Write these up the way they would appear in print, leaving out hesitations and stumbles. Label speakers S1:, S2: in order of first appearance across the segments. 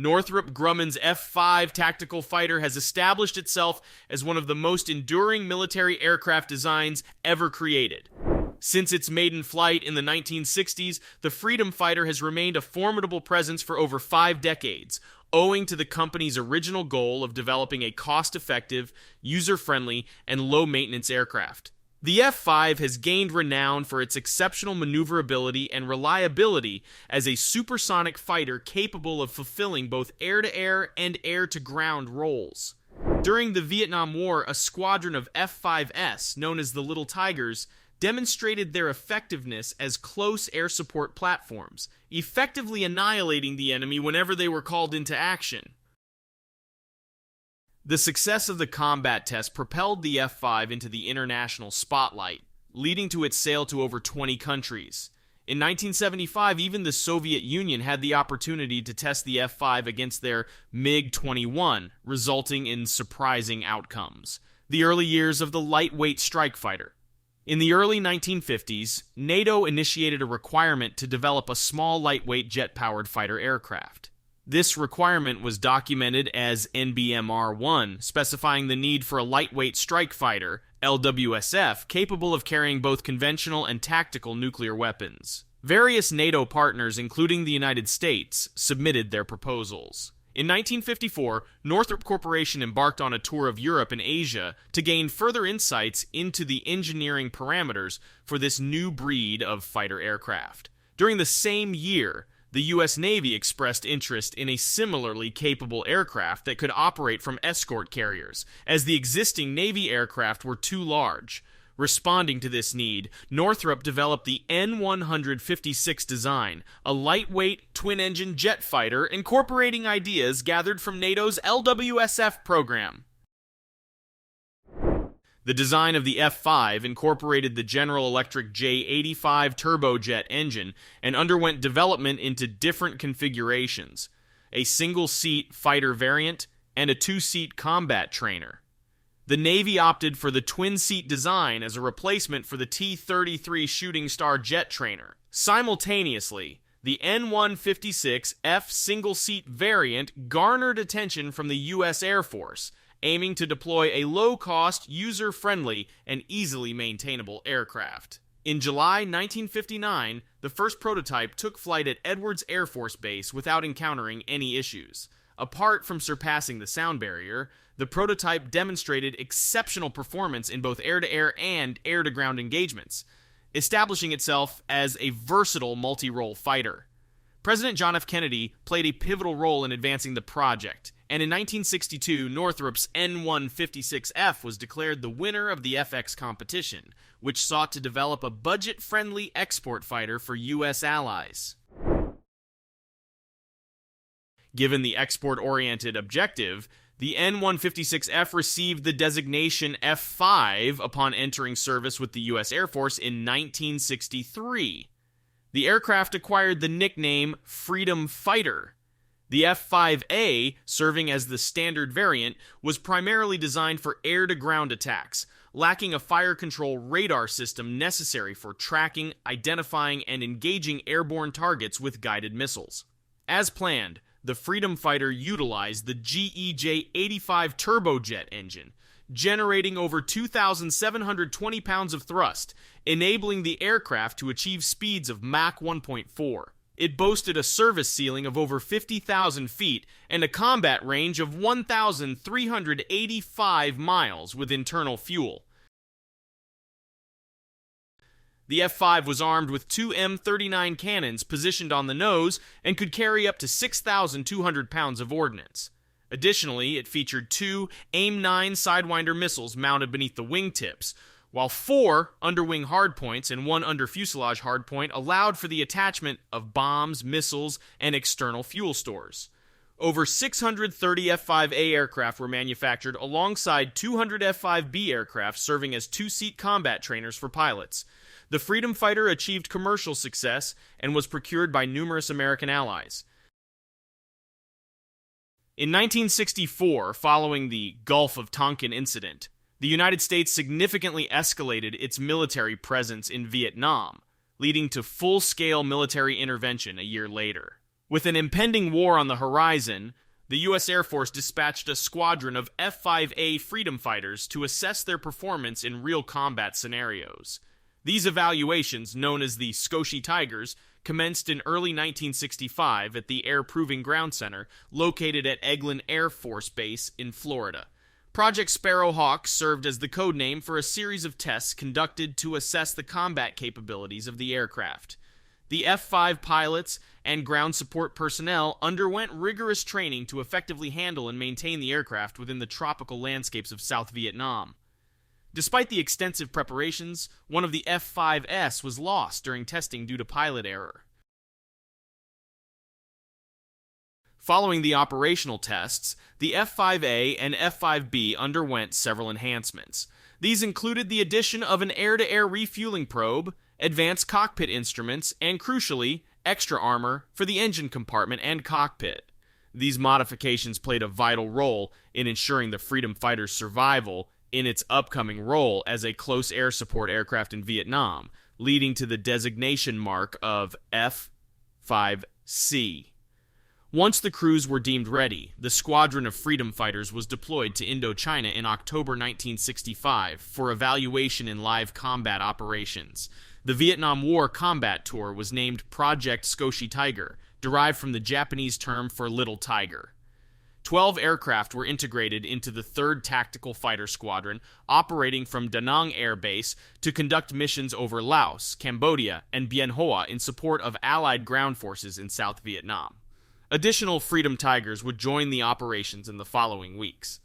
S1: Northrop Grumman's F-5 tactical fighter has established itself as one of the most enduring military aircraft designs ever created. Since its maiden flight in the 1960s, the Freedom Fighter has remained a formidable presence for over 5 decades, owing to the company's original goal of developing a cost-effective, user-friendly, and low-maintenance aircraft. The F-5 has gained renown for its exceptional maneuverability and reliability as a supersonic fighter capable of fulfilling both air-to-air and air-to-ground roles. During the Vietnam War, a squadron of F-5s, known as the Little Tigers, demonstrated their effectiveness as close air support platforms, effectively annihilating the enemy whenever they were called into action. The success of the combat test propelled the F-5 into the international spotlight, leading to its sale to over 20 countries. In 1975, even the Soviet Union had the opportunity to test the F-5 against their MiG-21, resulting in surprising outcomes. The early years of the lightweight strike fighter. In the early 1950s, NATO initiated a requirement to develop a small lightweight jet-powered fighter aircraft. This requirement was documented as NBMR-1, specifying the need for a lightweight strike fighter, LWSF, capable of carrying both conventional and tactical nuclear weapons. Various NATO partners, including the United States, submitted their proposals. In 1954, Northrop Corporation embarked on a tour of Europe and Asia to gain further insights into the engineering parameters for this new breed of fighter aircraft. During the same year, the U.S. Navy expressed interest in a similarly capable aircraft that could operate from escort carriers, as the existing Navy aircraft were too large. Responding to this need, Northrop developed the N-156 design, a lightweight, twin-engine jet fighter incorporating ideas gathered from NATO's LWSF program. The design of the F-5 incorporated the General Electric J-85 turbojet engine and underwent development into different configurations, a single-seat fighter variant and a two-seat combat trainer. The Navy opted for the twin-seat design as a replacement for the T-33 Shooting Star jet trainer. Simultaneously, the N-156F single-seat variant garnered attention from the U.S. Air Force, aiming to deploy a low-cost, user-friendly, and easily maintainable aircraft. In July 1959, the first prototype took flight at Edwards Air Force Base without encountering any issues. Apart from surpassing the sound barrier, the prototype demonstrated exceptional performance in both air-to-air and air-to-ground engagements, establishing itself as a versatile multi-role fighter. President John F. Kennedy played a pivotal role in advancing the project, and in 1962, Northrop's N-156F was declared the winner of the FX competition, which sought to develop a budget-friendly export fighter for U.S. allies. Given the export-oriented objective, the N-156F received the designation F-5 upon entering service with the U.S. Air Force in 1963. The aircraft acquired the nickname Freedom Fighter. The F-5A, serving as the standard variant, was primarily designed for air-to-ground attacks, lacking a fire control radar system necessary for tracking, identifying, and engaging airborne targets with guided missiles. As planned, the Freedom Fighter utilized the GEJ-85 turbojet engine, generating over 2,720 pounds of thrust, enabling the aircraft to achieve speeds of Mach 1.4. It boasted a service ceiling of over 50,000 feet and a combat range of 1,385 miles with internal fuel. The F-5 was armed with two M39 cannons positioned on the nose and could carry up to 6,200 pounds of ordnance. Additionally, it featured two AIM-9 Sidewinder missiles mounted beneath the wingtips, while 4 underwing hardpoints and 1 under-fuselage hardpoint allowed for the attachment of bombs, missiles, and external fuel stores. Over 630 F-5A aircraft were manufactured alongside 200 F-5B aircraft serving as two-seat combat trainers for pilots. The Freedom Fighter achieved commercial success and was procured by numerous American allies. In 1964, following the Gulf of Tonkin incident, the United States significantly escalated its military presence in Vietnam, leading to full-scale military intervention a year later. With an impending war on the horizon, the U.S. Air Force dispatched a squadron of F-5A freedom fighters to assess their performance in real combat scenarios. These evaluations, known as the Scotia Tigers, commenced in early 1965 at the Air Proving Ground Center located at Eglin Air Force Base in Florida. Project Sparrowhawk served as the code name for a series of tests conducted to assess the combat capabilities of the aircraft. The F-5 pilots and ground support personnel underwent rigorous training to effectively handle and maintain the aircraft within the tropical landscapes of South Vietnam. Despite the extensive preparations, one of the F-5S was lost during testing due to pilot error. Following the operational tests, the F-5A and F-5B underwent several enhancements. These included the addition of an air-to-air refueling probe, advanced cockpit instruments, and crucially, extra armor for the engine compartment and cockpit. These modifications played a vital role in ensuring the freedom fighter's survival in its upcoming role as a close air support aircraft in Vietnam, leading to the designation mark of F-5C. Once the crews were deemed ready, the squadron of freedom fighters was deployed to Indochina in October 1965 for evaluation in live combat operations. The Vietnam War Combat Tour was named Project Scotia Tiger, derived from the Japanese term for Little Tiger. 12 aircraft were integrated into the 3rd Tactical Fighter Squadron, operating from Da Nang Air Base to conduct missions over Laos, Cambodia, and Bien Hoa in support of Allied ground forces in South Vietnam. Additional Freedom Tigers would join the operations in the following weeks.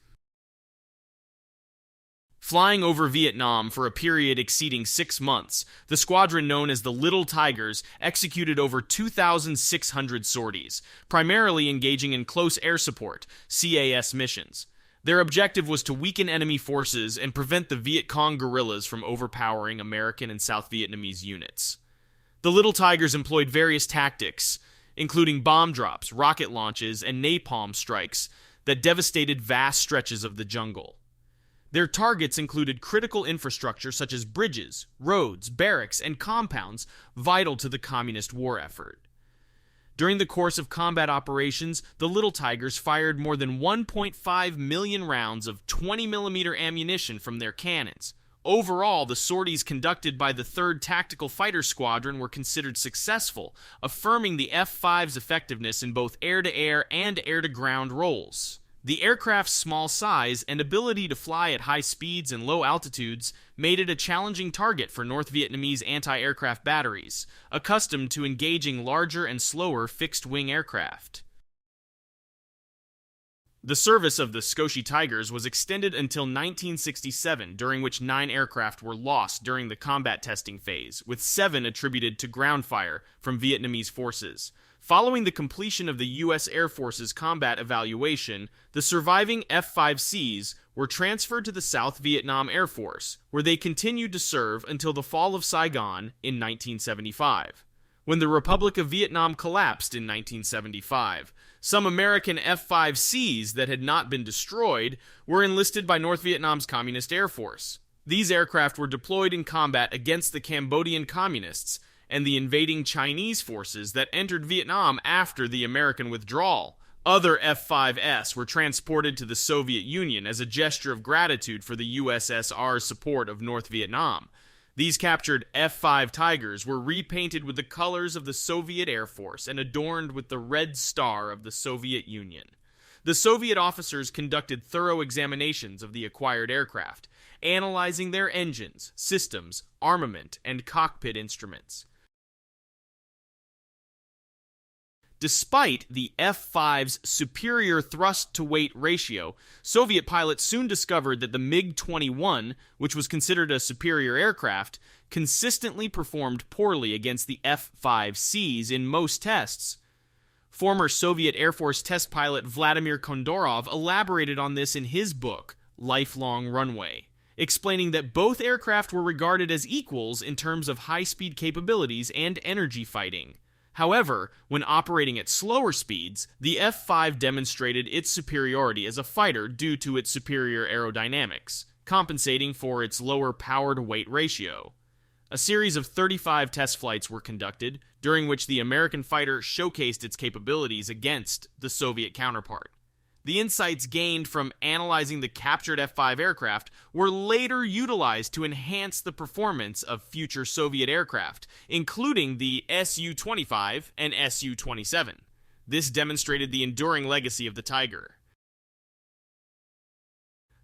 S1: Flying over Vietnam for a period exceeding 6 months, the squadron known as the Little Tigers executed over 2,600 sorties, primarily engaging in close air support, CAS missions. Their objective was to weaken enemy forces and prevent the Viet Cong guerrillas from overpowering American and South Vietnamese units. The Little Tigers employed various tactics, including bomb drops, rocket launches, and napalm strikes that devastated vast stretches of the jungle. Their targets included critical infrastructure such as bridges, roads, barracks, and compounds vital to the communist war effort. During the course of combat operations, the Little Tigers fired more than 1.5 million rounds of 20mm ammunition from their cannons. Overall, the sorties conducted by the 3rd Tactical Fighter Squadron were considered successful, affirming the F-5's effectiveness in both air-to-air and air-to-ground roles. The aircraft's small size and ability to fly at high speeds and low altitudes made it a challenging target for North Vietnamese anti-aircraft batteries, accustomed to engaging larger and slower fixed-wing aircraft. The service of the Scotia Tigers was extended until 1967, during which 9 aircraft were lost during the combat testing phase, with 7 attributed to ground fire from Vietnamese forces. Following the completion of the U.S. Air Force's combat evaluation, the surviving F-5Cs were transferred to the South Vietnam Air Force, where they continued to serve until the fall of Saigon in 1975. When the Republic of Vietnam collapsed in 1975, some American F-5Cs that had not been destroyed were enlisted by North Vietnam's Communist Air Force. These aircraft were deployed in combat against the Cambodian Communists and the invading Chinese forces that entered Vietnam after the American withdrawal. Other F-5S were transported to the Soviet Union as a gesture of gratitude for the USSR's support of North Vietnam. These captured F-5 Tigers were repainted with the colors of the Soviet Air Force and adorned with the Red Star of the Soviet Union. The Soviet officers conducted thorough examinations of the acquired aircraft, analyzing their engines, systems, armament, and cockpit instruments. Despite the F-5's superior thrust-to-weight ratio, Soviet pilots soon discovered that the MiG-21, which was considered a superior aircraft, consistently performed poorly against the F-5Cs in most tests. Former Soviet Air Force test pilot Vladimir Kondorov elaborated on this in his book, Lifelong Runway, explaining that both aircraft were regarded as equals in terms of high-speed capabilities and energy fighting. However, when operating at slower speeds, the F-5 demonstrated its superiority as a fighter due to its superior aerodynamics, compensating for its lower power-to-weight ratio. A series of 35 test flights were conducted, during which the American fighter showcased its capabilities against the Soviet counterpart. The insights gained from analyzing the captured F-5 aircraft were later utilized to enhance the performance of future Soviet aircraft, including the Su-25 and Su-27. This demonstrated the enduring legacy of the Tiger.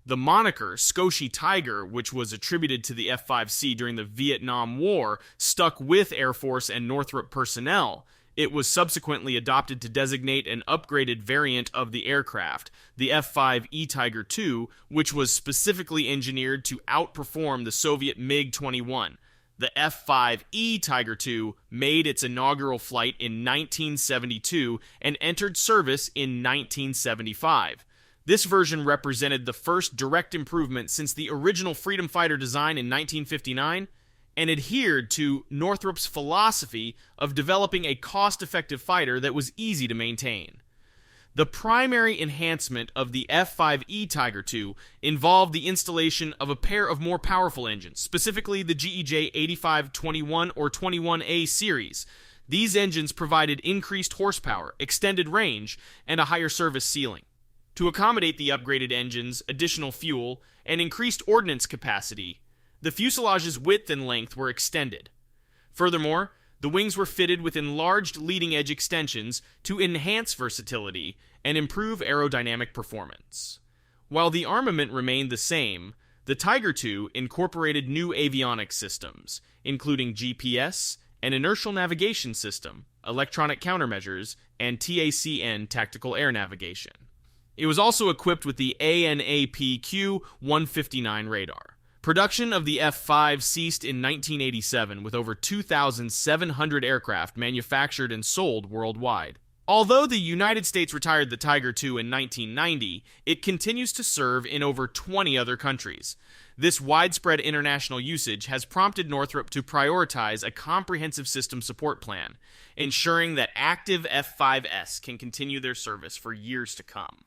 S1: The moniker Skoshi Tiger, which was attributed to the F-5C during the Vietnam War, stuck with Air Force and Northrop personnel. It was subsequently adopted to designate an upgraded variant of the aircraft, the F-5E Tiger II, which was specifically engineered to outperform the Soviet MiG-21. The F-5E Tiger II made its inaugural flight in 1972 and entered service in 1975. This version represented the first direct improvement since the original Freedom Fighter design in 1959 and adhered to Northrop's philosophy of developing a cost-effective fighter that was easy to maintain. The primary enhancement of the F-5E Tiger II involved the installation of a pair of more powerful engines, specifically the GEJ 8521 or 21A series. These engines provided increased horsepower, extended range, and a higher service ceiling. To accommodate the upgraded engines, additional fuel, and increased ordnance capacity, the fuselage's width and length were extended. Furthermore, the wings were fitted with enlarged leading-edge extensions to enhance versatility and improve aerodynamic performance. While the armament remained the same, the Tiger II incorporated new avionics systems, including GPS, an inertial navigation system, electronic countermeasures, and TACN tactical air navigation. It was also equipped with the ANAPQ-159 radar. Production of the F-5 ceased in 1987 with over 2,700 aircraft manufactured and sold worldwide. Although the United States retired the Tiger II in 1990, it continues to serve in over 20 other countries. This widespread international usage has prompted Northrop to prioritize a comprehensive system support plan, ensuring that active F-5S can continue their service for years to come.